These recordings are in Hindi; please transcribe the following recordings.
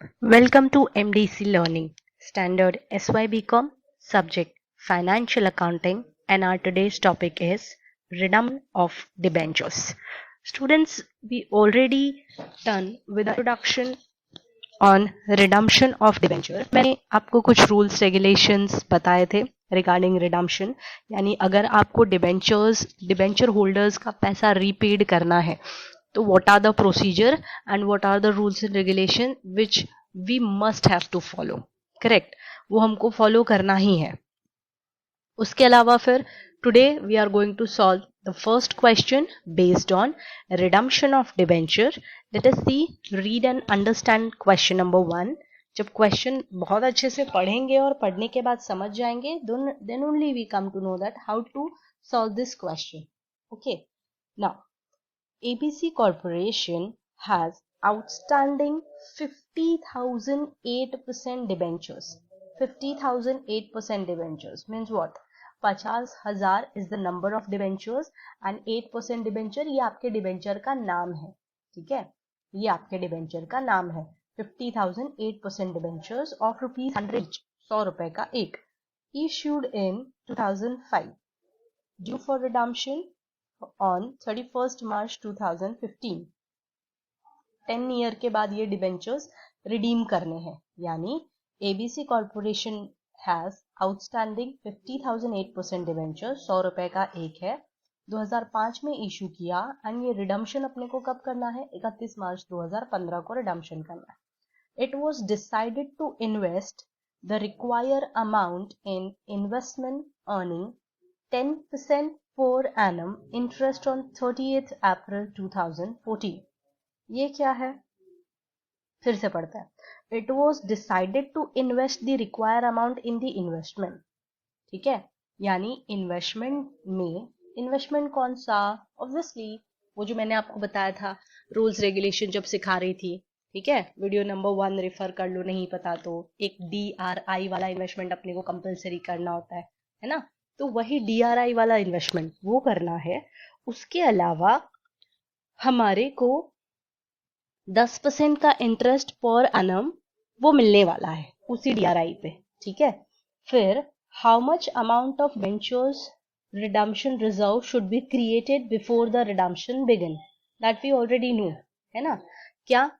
Welcome to MDC Learning, Standard SYBCom, subject Financial Accounting, and our today's topic is Redemption of Debentures. Students, we already done with the introduction on redemption of debenture. मैंने आपको कुछ रूल्स रेगुलेशंस बताए थे रिगार्डिंग रिडम्पशन, यानी अगर आपको डिबेंचर होल्डर्स का पैसा रीपेड करना है तो what are the procedure and what are the rules and regulation which we must have to follow. Correct, वो हमको फॉलो करना ही है. उसके अलावा फिर today we are going to solve the first question based on redemption of debenture. Let us see, read and understand question number 1. जब क्वेश्चन बहुत अच्छे से पढ़ेंगे और पढ़ने के बाद समझ जाएंगे, then only we come to know that how to solve this question. Okay, now ABC Corporation has outstanding 50,008% debentures. 50,008% debentures means what? 50,000 is the number of debentures and 8% debenture ये आपके डिबेंचर का नाम है. ठीक है, ये आपके डिबेंचर का नाम है. 50,008% debentures of ₹100, 100 रुपए का एक, issued in 2005, due for redemption on 31st March 2015. 10 year के बाद ये डिबेंचर्स रिडीम करने हैं, यानी ABC corporation has outstanding 50,008% debenture, 100 रुपए का एक है, 2005 में इशू किया एंड ये रिडम्पशन अपने को कब करना है? 31 मार्च 2015 को रिडम्पशन करना है. It was decided to invest the require amount in investment earning 10% per annum interest on 30th April 2014. ये क्या है? फिर से पढ़ते हैं. It was decided to invest the required amount in the investment. ठीक है, यानी इन्वेस्टमेंट में, इन्वेस्टमेंट कौन सा? ऑब्वियसली वो जो मैंने आपको बताया था रूल्स रेगुलेशन जब सिखा रही थी. ठीक है, वीडियो नंबर 1 रेफर कर लो, नहीं पता तो. एक DRI वाला इन्वेस्टमेंट अपने को कंपलसरी करना होता है ना? तो वही DRI वाला इन्वेस्टमेंट वो करना है. उसके अलावा हमारे को 10% का इंटरेस्ट पर एनम वो मिलने वाला है उसी DRI पे. ठीक है, फिर how much amount of ventures redemption reserve should be created before the redemption begin, that we already know, है ना? क्या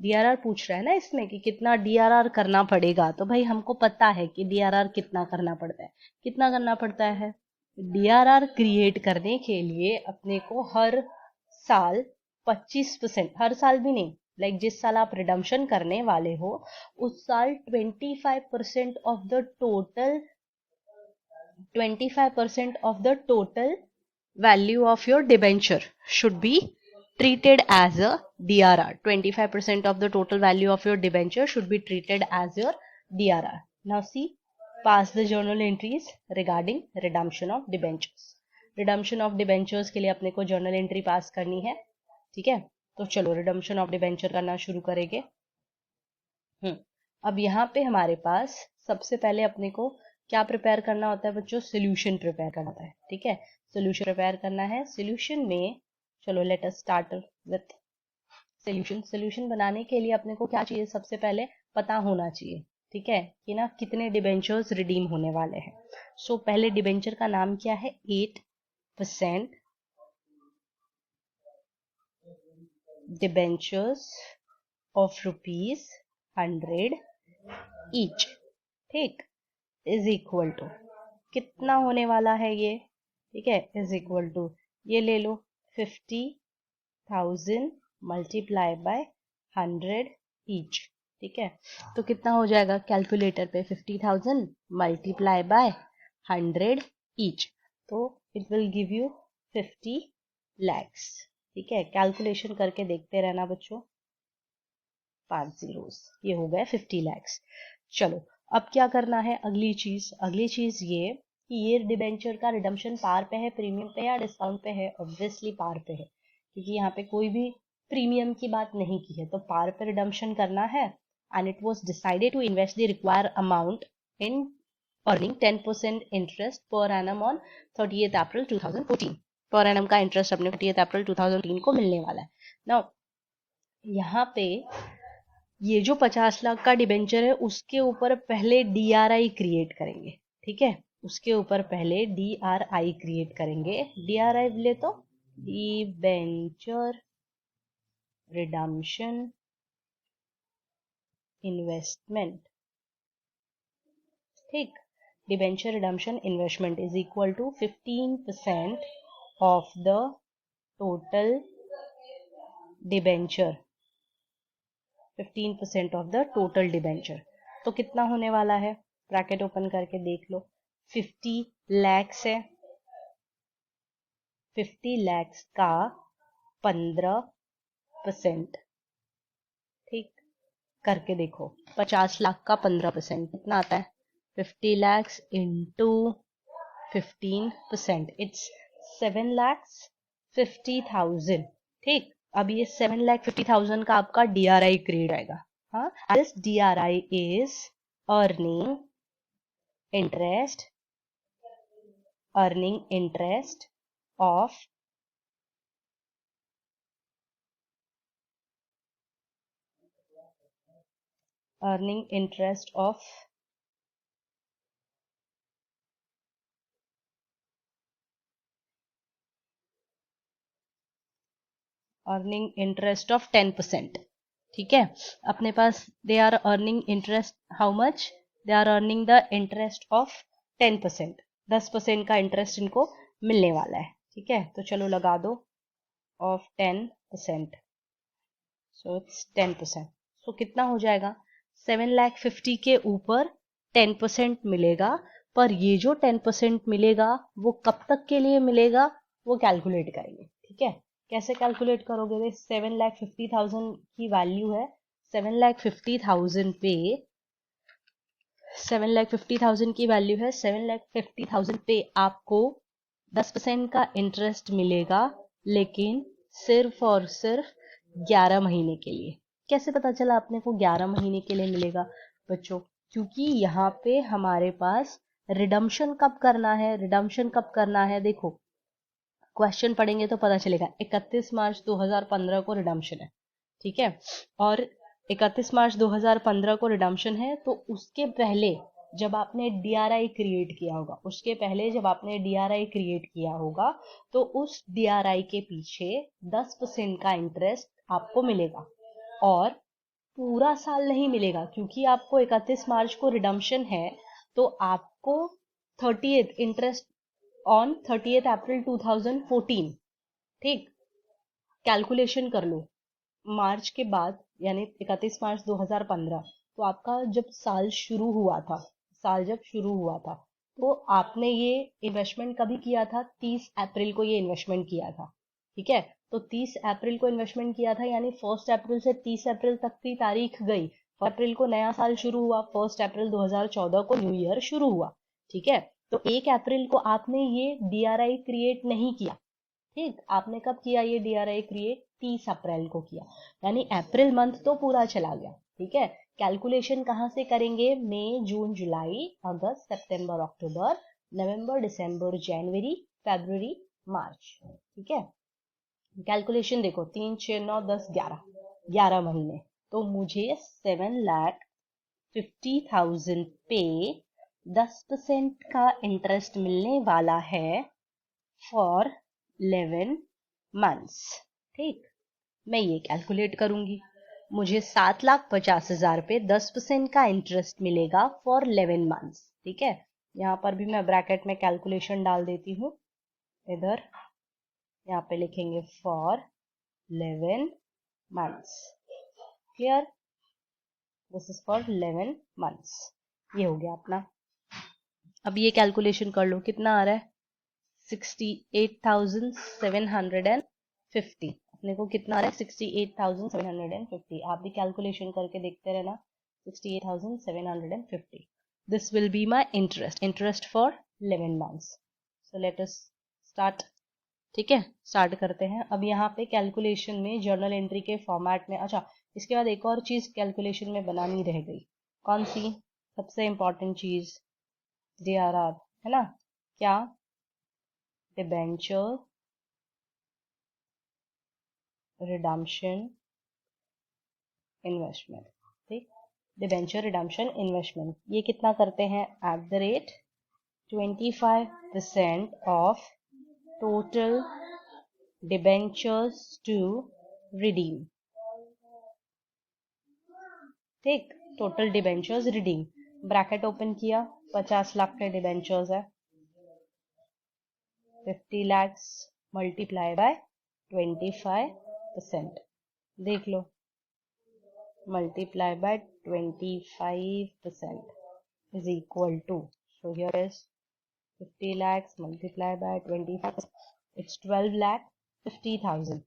DRR पूछ रहा है ना इसमें कि कितना DRR करना पड़ेगा, तो भाई हमको पता है कि DRR कितना करना पड़ता है. कितना करना पड़ता है? DRR क्रिएट करने के लिए अपने को हर साल 25%, हर साल भी नहीं, लाइक जिस साल आप रिडम्पशन करने वाले हो उस साल 25% of the total value of your debenture should be treated as a DRR. 25% of the total value of your debenture should be treated as your DRR. Now see, pass the journal entries regarding redemption of debentures. Redemption of debentures के लिए अपने को journal entry pass करनी है. ठीक है, तो चलो redemption of debenture करना शुरू करेंगे. अब यहाँ पे हमारे पास सबसे पहले अपने को क्या प्रिपेयर करना होता है बच्चों? सोल्यूशन प्रिपेयर करना होता है. ठीक है, सोल्यूशन प्रिपेयर करना है. सोल्यूशन में चलो let us start with solution. Solution बनाने के लिए अपने को क्या चाहिए? सबसे पहले पता होना चाहिए, ठीक है, कि ना कितने डिबेंचर्स रिडीम होने वाले हैं. सो पहले डिबेंचर का नाम क्या है? 8% डिबेंचर्स ऑफ ₹100 ईच, ठीक, इज इक्वल टू कितना होने वाला है ये? ठीक है, इज इक्वल टू ये ले लो 50,000 मल्टीप्लाई बाय 100 ईच. ठीक है, तो कितना हो जाएगा कैलकुलेटर पे? 50,000 मल्टीप्लाई बाय 100 ईच, तो it will give you 50 lakhs. ठीक है, कैलकुलेशन करके देखते रहना बच्चों. 5 zeros, ये हो गए 50 lakhs. चलो अब क्या करना है? अगली चीज ये कि ये डिबेंचर का रिडम्पशन पार पे है, प्रीमियम पे या डिस्काउंट पे है? ऑब्वियसली पार पे है, क्योंकि यहाँ पे कोई भी प्रीमियम की बात नहीं की है, तो पार पे रिडम्पशन करना है. And it was decided to invest the require amount in earning 10% interest per annum on 30th April 2014. Per annum का इंटरेस्ट अपने 30th April 2014 को मिलने वाला है. नाउ यहाँ पे ये जो 50 लाख का डिबेंचर है उसके ऊपर पहले DRI क्रिएट करेंगे, ठीक है, उसके ऊपर पहले DRI क्रिएट करेंगे। DRI बोले तो डिबेंचर रिडम्पशन इन्वेस्टमेंट, ठीक। Debenture redemption investment is equal to 15% of the total debenture, 15% of the total debenture. तो कितना होने वाला है, ब्रैकेट ओपन करके देख लो, 50 लैक्स है, 50 लैक्स का 15%, ठीक, करके देखो, 50 लाख का 15% कितना आता है, 50 लैक्स इंटू 15%, इट्स 7,50,000, ठीक। अब ये 7,50,000 का आपका DRI क्रिएट आएगा, हाँ, this DRI is earning interest of earning interest of earning interest of 10%, ठीक है। अपने पास they are earning interest how much, they are earning the interest of 10%, 10% का इंटरेस्ट इनको मिलने वाला है, ठीक है। तो चलो लगा दो ऑफ 10%, सो इट्स 10%, सो कितना हो जाएगा, 7,50,000 के ऊपर 10% मिलेगा, पर ये जो 10% मिलेगा वो कब तक के लिए मिलेगा वो कैलकुलेट करेंगे, ठीक है। कैसे कैलकुलेट करोगे, 7,50,000 की वैल्यू है, 7,50,000 पे 7,50,000 की वैल्यू है, 7,50,000 पे आपको 10% का इंटरेस्ट मिलेगा, लेकिन सिर्फ और सिर्फ 11 महीने के लिए। कैसे पता चला आपने को 11 महीने के लिए मिलेगा बच्चों, क्योंकि यहाँ पे हमारे पास रिडम्पशन कब करना है, रिडम्पशन कब करना है, देखो क्वेश्चन पढ़ेंगे तो पता चलेगा, 31 मार्च 2015 को रिडम्पशन है, ठीक है, और 31 मार्च 2015 को रिडम्पशन है, तो उसके पहले जब आपने DRI क्रिएट किया होगा, उसके पहले जब आपने DRI क्रिएट किया होगा, तो उस DRI के पीछे 10% का इंटरेस्ट आपको मिलेगा, और पूरा साल नहीं मिलेगा, क्योंकि आपको 31 मार्च को रिडम्पशन है, तो आपको 30th इंटरेस्ट ऑन 30th अप्रैल 2014, ठीक, कैलकुलेशन कर लो, मार्च के बाद यानी 31 मार्च 2015, तो आपका जब साल शुरू हुआ था, तो आपने ये इन्वेस्टमेंट कभी किया था, 30 अप्रैल को ये इन्वेस्टमेंट किया था, ठीक है। तो 30 अप्रैल को इन्वेस्टमेंट किया था, यानी 1 अप्रैल से 30 अप्रैल तक की तारीख गई, 1 अप्रैल को नया साल शुरू हुआ, 1 अप्रैल 2014 को न्यू ईयर शुरू हुआ, ठीक है। तो 1 अप्रैल को आपने ये DRI क्रिएट नहीं किया, ठीक, आपने कब किया ये DRI क्रिएट, 30 अप्रैल को किया, यानी अप्रैल मंथ तो पूरा चला गया, ठीक है। कैलकुलेशन कहाँ से करेंगे, मई जून जुलाई अगस्त सितंबर अक्टूबर नवंबर दिसंबर जनवरी फरवरी मार्च, ठीक है। कैलकुलेशन देखो, 3 6 9 10 11, 11 महीने, तो मुझे 7,50,000 पे 10% का इंटरेस्ट मिलने वाला है फॉर 11 मंथ्स, ठीक। मैं ये कैलकुलेट करूंगी, मुझे 7,50,000 पे 10% का इंटरेस्ट मिलेगा फॉर 11 मंथ्स, ठीक है। यहाँ पर भी मैं ब्रैकेट में कैलकुलेशन डाल देती हूँ, इधर यहाँ पे लिखेंगे for 11 months, clear, this is for 11 months, ये हो गया अपना। अब ये कैलकुलेशन कर लो, कितना आ रहा है, 68,750, अपने को कितना आ रहा है, 68,750, आप भी कैलकुलेशन करके देखते रहना, 68,750, this will be my interest for 11 months, so let us start, ठीक है, स्टार्ट करते हैं। अब यहाँ पे कैलकुलेशन में जर्नल एंट्री के फॉर्मेट में, अच्छा इसके बाद एक और चीज कैलकुलेशन में बनानी रह गई, कौन सी, सबसे इंपॉर्टेंट चीज, DRR, है ना, क्या, डिबेंचर रिडम्पशन इन्वेस्टमेंट, ठीक, डिबेंचर रिडम्पशन इन्वेस्टमेंट ये कितना करते हैं, @25% of total debentures to redeem. ठीक, total debentures redeem, bracket open किया, 50 लाख के डिबेंचर्स है, 50 lakhs मल्टीप्लाई बाय 25%, देख लो, multiply by 25% is equal to, so here is 50 lakhs multiplied by 25%, it's 12,50,000।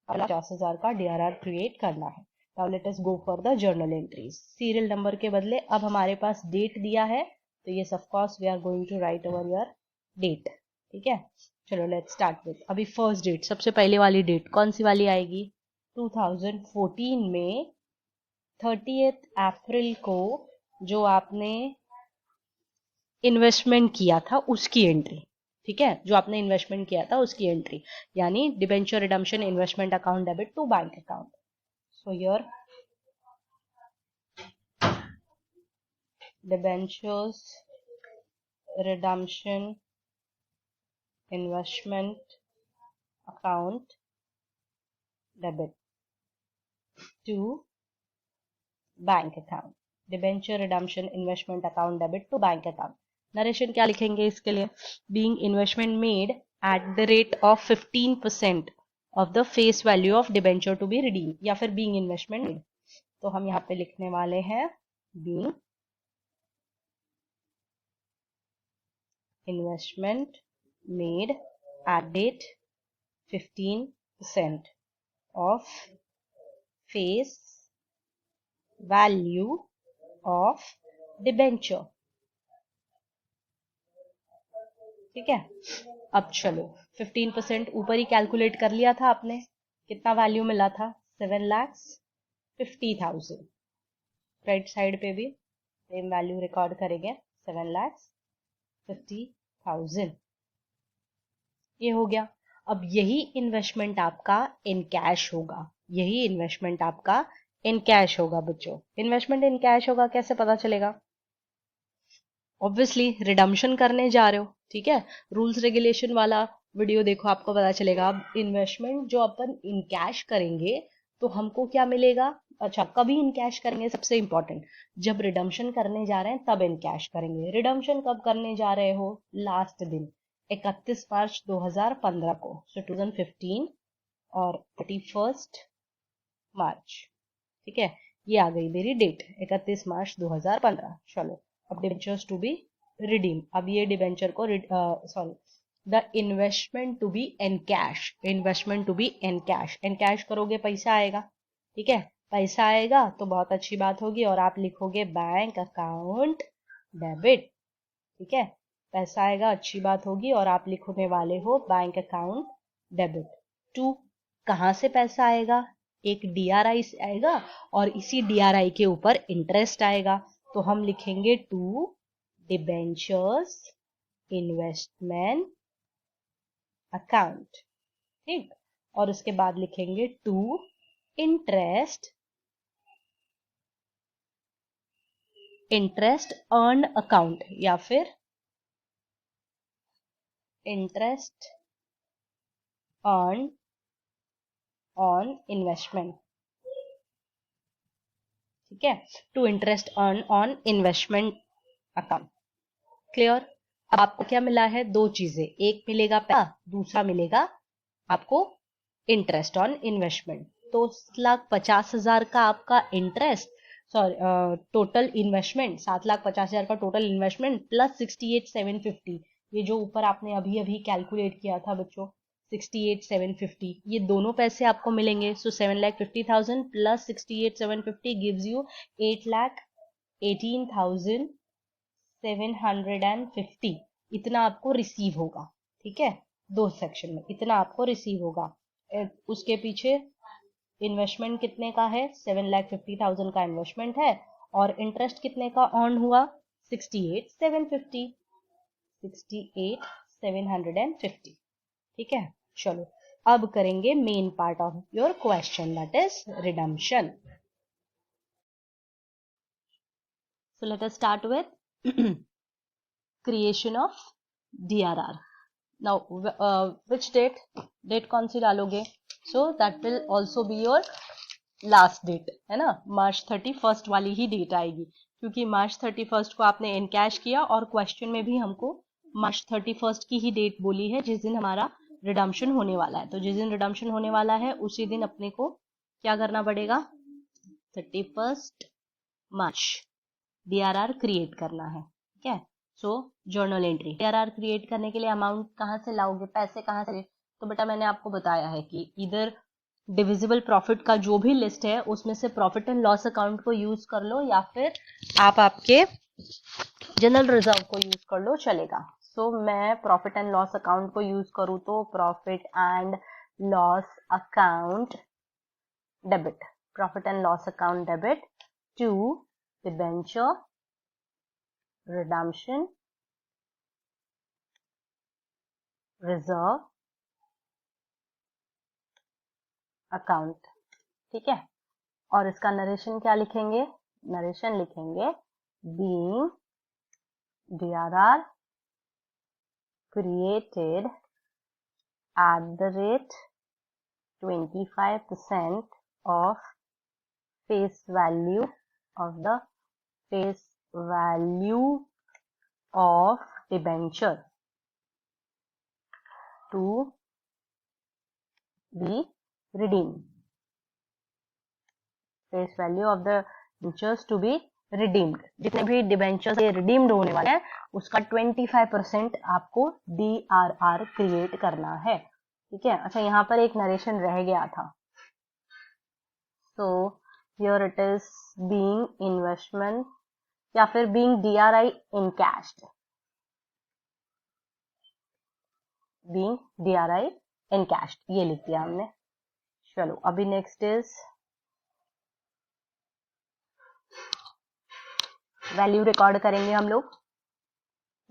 50,000 का DRR क्रिएट करना है। Now let us go for the journal entries। Serial number के बदले अब हमारे पास डेट दिया है, तो ये of course we are going to write over your date. ठीक है, चलो लेट्स स्टार्ट विथ, अभी फर्स्ट डेट, सबसे पहले वाली डेट कौन सी वाली आएगी, 2014 में 30 अप्रैल को जो आपने इन्वेस्टमेंट किया था उसकी एंट्री। ठीक है, जो आपने इन्वेस्टमेंट किया था उसकी एंट्री, यानी debenture redemption investment account debit to bank account. So here debentures redemption investment account debit to bank account, debenture redemption investment account debit to bank account. Narration क्या लिखेंगे इसके लिए, being investment made at the rate of 15% of the face value of debenture to be redeem, या फिर बीइंग इन्वेस्टमेंट मेड, तो हम यहाँ पे लिखने वाले हैं being investment made at date 15% of face value of debenture. ठीक है, अब चलो 15% ऊपर ही कैलकुलेट कर लिया था आपने, कितना वैल्यू मिला था, 7,50,000। राइट साइड पे भी सेम वैल्यू रिकॉर्ड करेंगे, 7,50,000। ये हो गया। अब यही इन्वेस्टमेंट आपका इन कैश होगा, यही इन्वेस्टमेंट आपका इन कैश होगा बच्चों। इन्वेस्टमेंट इन कैश होगा कैसे पता चलेगा, ऑब्वियसली रिडम्पशन करने जा रहे हो। ठीक है, रूल्स रेगुलेशन वाला वीडियो देखो, आपको पता चलेगा। अब इन्वेस्टमेंट जो अपन इन कैश करेंगे तो हमको क्या मिलेगा, अच्छा कभी इन कैश करेंगे, सबसे इंपॉर्टेंट जब रिडम्पशन करने जा रहे हैं तब इन कैश करेंगे। रिडम्पशन कब करने जा रहे हो, लास्ट दिन 31 मार्च 2015 को, सो 2015 और 31 मार्च। ठीक है, ये आ गई मेरी डेट 31 मार्च 2015। चलो अब डिबेंचर्स टू बी रिडीम, अब ये डिबेंचर को sorry the investment to be in cash, investment to be in cash, in cash करोगे पैसा आएगा। ठीक है, पैसा आएगा तो बहुत अच्छी बात होगी, और आप लिखोगे बैंक अकाउंट डेबिट। ठीक है, पैसा आएगा अच्छी बात होगी, और आप लिखने वाले हो बैंक अकाउंट डेबिट टू, कहाँ से पैसा आएगा, एक DRI से आएगा, और इसी DRI के ऊपर इंटरेस्ट आएगा, तो हम लिखेंगे टू डिबेंचर्स इन्वेस्टमेंट अकाउंट। ठीक, और उसके बाद लिखेंगे टू इंटरेस्ट अर्न अकाउंट, या फिर इंटरेस्ट अर्न ऑन इन्वेस्टमेंट। ठीक है, to interest earn on investment account. Clear, अब आपको क्या मिला है, दो चीजें, एक मिलेगा पैसा, दूसरा मिलेगा आपको इंटरेस्ट ऑन इन्वेस्टमेंट। तो 7,50,000 का आपका इंटरेस्ट, सॉरी टोटल इन्वेस्टमेंट 7,50,000 का टोटल इन्वेस्टमेंट प्लस 68,750, ये जो ऊपर आपने अभी अभी कैलकुलेट किया था बच्चों 68,750, ये दोनों पैसे आपको मिलेंगे। सो 7,50,000 प्लस 68,750 गिव्स यू 8,18,750, इतना आपको रिसीव होगा। ठीक है, दो सेक्शन में इतना आपको रिसीव होगा। उसके पीछे इन्वेस्टमेंट कितने का है, 7,50,000 का इन्वेस्टमेंट है, और इंटरेस्ट कितने का अर्न हुआ, 68,750, 68,750। ठीक है, चलो अब करेंगे main part of your question, that is redemption. So let us start with creation of DRR. Now which date कौन सी डालोगे? So that will also be your last date, है ना, March 31 वाली ही डेट आएगी, क्योंकि March 31 को आपने एनकैश किया और क्वेश्चन में भी हमको March 31 की ही डेट बोली है जिस दिन हमारा रिडम्पशन होने वाला है। तो जिस दिन रिडम्पशन होने वाला है उसी दिन अपने को क्या करना पड़ेगा? 31 मार्च DRR क्रिएट करना है। ठीक है, सो जर्नल एंट्री DRR क्रिएट करने के लिए अमाउंट कहाँ से लाओगे, पैसे कहाँ से? तो बेटा मैंने आपको बताया है कि इधर डिविजिबल प्रॉफिट का जो भी लिस्ट है उसमें से प्रॉफिट एंड लॉस अकाउंट को यूज कर लो या फिर आप आपके जनरल रिजर्व को यूज कर लो, चलेगा। सो मैं प्रॉफिट एंड लॉस अकाउंट को यूज करूँ तो profit and loss account debit, profit and loss account debit to debenture redemption reserve account. ठीक है, और इसका नरेशन क्या लिखेंगे? नरेशन लिखेंगे being DRR created at the rate 25% of face value of debenture to be redeemed. Face value of the debentures to be redeemed, जितने भी डिबेंचर्स रिडीम्ड होने वाले हैं उसका 25% आपको DRR क्रिएट करना है। ठीक है, अच्छा यहाँ पर एक नरेशन रह गया था। So here it is being investment या फिर बीइंग DRI इनकैश्ड, बीइंग DRI इनकैश्ड, ये लिख दिया हमने। चलो अभी नेक्स्ट इज वैल्यू रिकॉर्ड करेंगे हम लोग।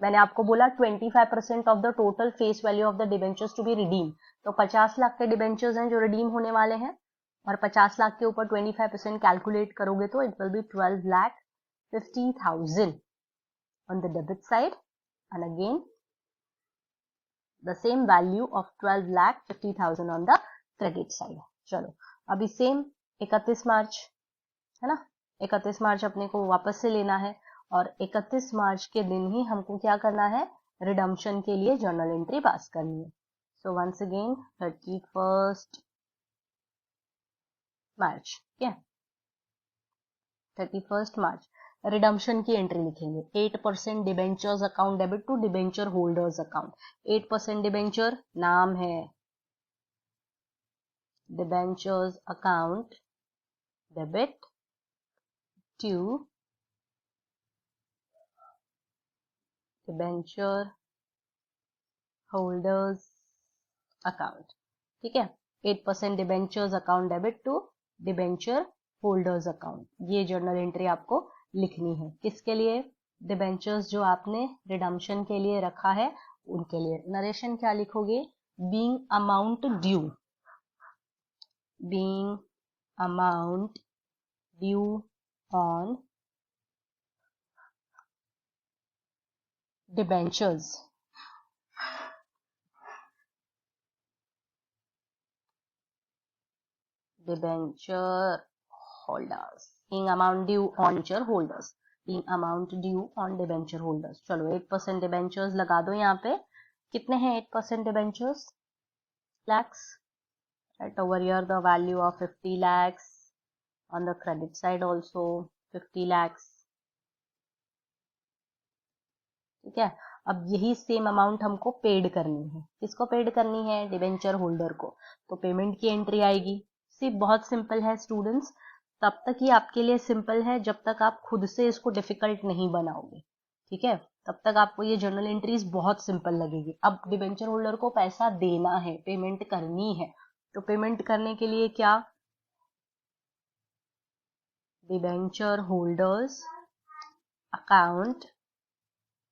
मैंने आपको बोला 25% of the total face value of the debentures to be redeem, तो 50 लाख के डिबेंचर्स हैं जो रिडीम होने वाले हैं और 50 लाख के ऊपर 25% कैलकुलेट करोगे तो it will be 12,50,000 on the debit side and again the same value of 12,50,000 on the credit side. चलो अभी सेम 31 मार्च है ना, 31 मार्च अपने को वापस से लेना है और 31 मार्च के दिन ही हमको क्या करना है? रिडम्पशन के लिए जर्नल एंट्री पास करनी है। सो वंस अगेन 31 मार्च, ठीक है, 31 मार्च रिडम्पशन की एंट्री लिखेंगे। 8% debentures account debit to debenture holders account. 8% debenture नाम है debentures account debit to debenture holders account. ठीक है, 8% debentures account debit to debenture holders account, ये जर्नल एंट्री आपको लिखनी है। किसके लिए? डिबेंचर्स जो आपने रिडम्पशन के लिए रखा है उनके लिए। नरेशन क्या लिखोगे? Being amount due, being amount due on debentures debenture holders, being amount due on debenture holders, being amount due on debenture holders। चलो 8% debentures लगा दो यहाँ पे। कितने हैं 8% debentures? lakhs, right? Over here the value of 50 lakhs, on the credit side also 50 lakhs। ठीक है, अब यही सेम अमाउंट हमको पेड करनी है। किसको पेड करनी है? डिबेंचर होल्डर को। तो पेमेंट की एंट्री आएगी। सिर्फ बहुत सिंपल है स्टूडेंट्स, तब तक ही आपके लिए सिंपल है जब तक आप खुद से इसको डिफिकल्ट नहीं बनाओगे। ठीक है, तब तक आपको ये जर्नल एंट्रीज बहुत सिंपल लगेगी। अब डिबेंचर होल्डर को पैसा देना है, पेमेंट करनी है, तो पेमेंट करने के लिए क्या? Debenture holders account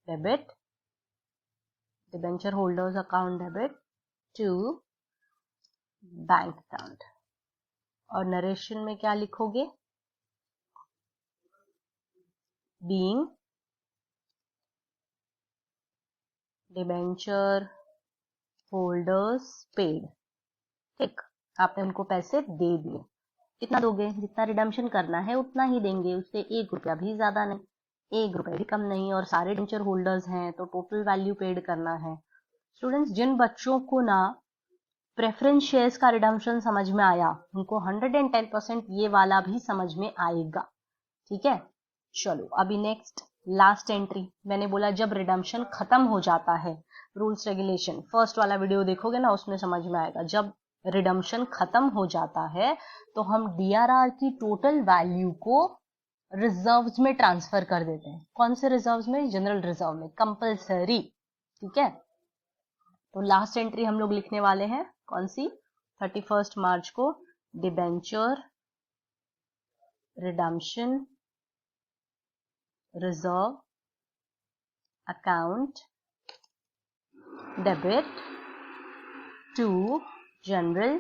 debit, debenture holders account debit to bank account. और नरेशन में क्या लिखोगे? Being debenture holders paid. ठीक, आपने उनको पैसे दे दिए। कितना दोगे? जितना रिडम्पशन करना है उतना ही देंगे, उससे 1 रुपया भी ज्यादा नहीं, 1 रुपया भी कम नहीं, और सारे डिबेंचर होल्डर्स हैं तो टोटल वैल्यू पेड करना है। स्टूडेंट्स, जिन बच्चों को ना प्रेफरेंस शेयर्स का रिडम्पशन समझ में आया, उनको 110% ये वाला भी समझ में आएगा। ठीक है, चलो अभी नेक्स्ट लास्ट एंट्री। मैंने बोला जब रिडम्पशन खत्म हो जाता है, रूल्स रेगुलेशन फर्स्ट वाला वीडियो देखोगे ना, उसमें समझ में आएगा। जब रिडम्पशन खत्म हो जाता है तो हम डीआरआर की टोटल वैल्यू को रिजर्व्स में ट्रांसफर कर देते हैं। कौन से रिजर्व्स में? जनरल रिजर्व में, कंपल्सरी। ठीक है, तो लास्ट एंट्री हम लोग लिखने वाले हैं कौन सी? 31 मार्च को debenture redemption reserve account debit to general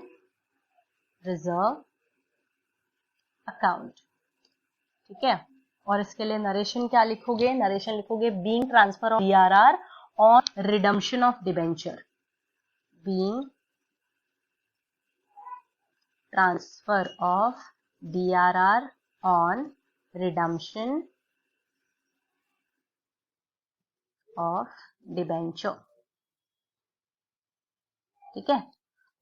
reserve account. ठीक है, और इसके लिए नरेशन क्या लिखोगे? नरेशन लिखोगे being transfer of DRR on redemption of debenture. Being transfer of DRR on redemption of debenture. ठीक है,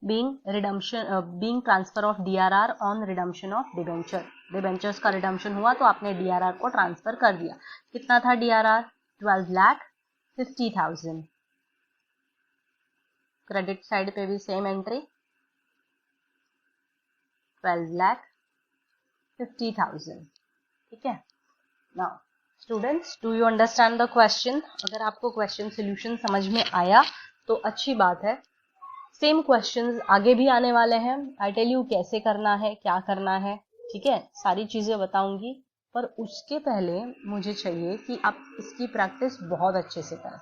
being transfer of DRR on redemption of debenture. Debentures का रिडम्पशन हुआ तो आपने डीआरआर को ट्रांसफर कर दिया। कितना था डीआरआर? 12,50,000। क्रेडिट साइड पे भी सेम एंट्री, 12,50,000। ठीक है, now students, do you understand the question? अगर आपको क्वेश्चन सोल्यूशन समझ में आया तो अच्छी बात है। सेम क्वेश्चंस आगे भी आने वाले हैं। आई टेल यू कैसे करना है, क्या करना है। ठीक है, सारी चीजें बताऊंगी, पर उसके पहले मुझे चाहिए कि आप इसकी प्रैक्टिस बहुत अच्छे से करें।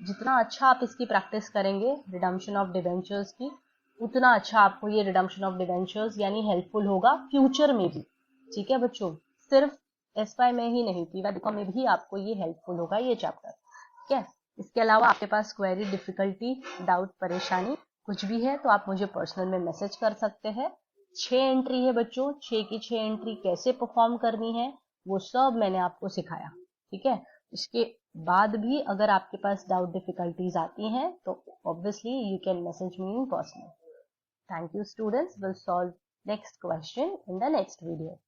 जितना अच्छा आप इसकी प्रैक्टिस करेंगे रिडम्पशन ऑफ डिबेंचर्स की, उतना अच्छा आपको ये रिडम्पशन ऑफ डिबेंचर्स यानी हेल्पफुल होगा फ्यूचर में भी। ठीक है बच्चों, सिर्फ एसवाई में ही नहीं, पीवाईबीकॉम में भी आपको ये हेल्पफुल होगा ये चैप्टर। ठीक है, इसके अलावा आपके पास क्वेरी, डिफिकल्टी, डाउट, परेशानी कुछ भी है तो आप मुझे पर्सनल में मैसेज कर सकते हैं। 6 एंट्री है बच्चों, 6 की 6 एंट्री कैसे परफॉर्म करनी है वो सब मैंने आपको सिखाया। ठीक है, इसके बाद भी अगर आपके पास डाउट, डिफिकल्टीज आती हैं तो obviously you can message me in personal. Thank you students, will solve next question in the next video.